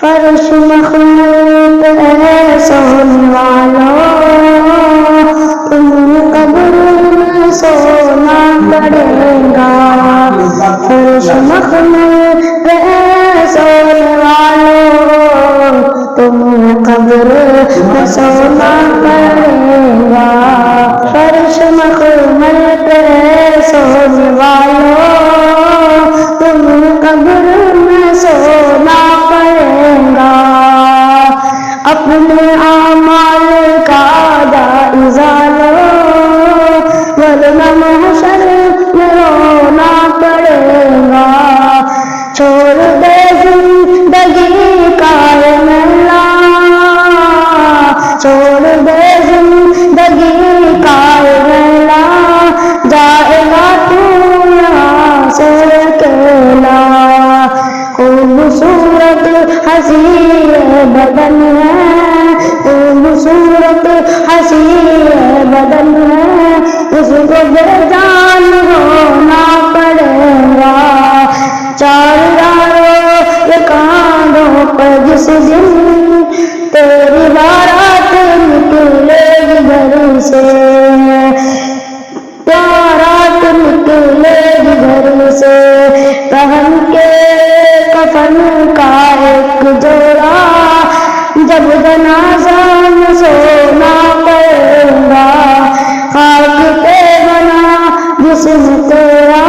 فرش مخلوق ہے سونے والوں، تمہیں قبر میں سونا پڑے گا۔ فرش مخلوق ہے سونے والوں، تمہیں قبر میں سونا پڑے گا۔ فرش مخلوق ہے سونے والوں، تمہیں قبر میں سونا پڑے گا۔ اپنے اعمال کا جائزہ لو، ورنہ محشر میں رونا پڑے گا۔ چھوڑ دے زندگی کا یہ میلہ، چھوڑ دے زندگی کا یہ میلہ، جائے گا تو یہاں سے اکیلا۔ خوبصورت حسین بدن ہے، خوبصورت حسین بدن ہے، اس کو بے جان ہونا پڑے گا۔ چار راتوں یہ کاندھوں پر جس دن تیری بارات نکلے گی گھر سے، بارات نکلے گی گھر سے، پہن کے کفن کا ایک جوڑا، جب جنازہ میں سونا پڑے گا۔ خاک پہ بنا جسم تیرا،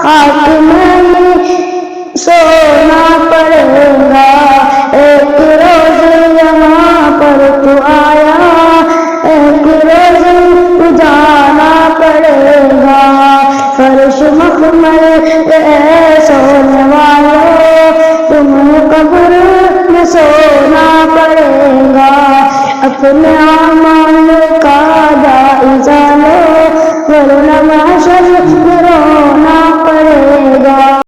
خاک میں ہی سونا پڑے گا۔ ایک روز یہاں پر تو آیا، ایک روز تو جانا پڑے گا۔ فرش مخمل ہے سونے والوں، تمہیں قبر میں سونا پڑے گا۔ اپنے اعمال کا جائزہ لو، ورنہ محشر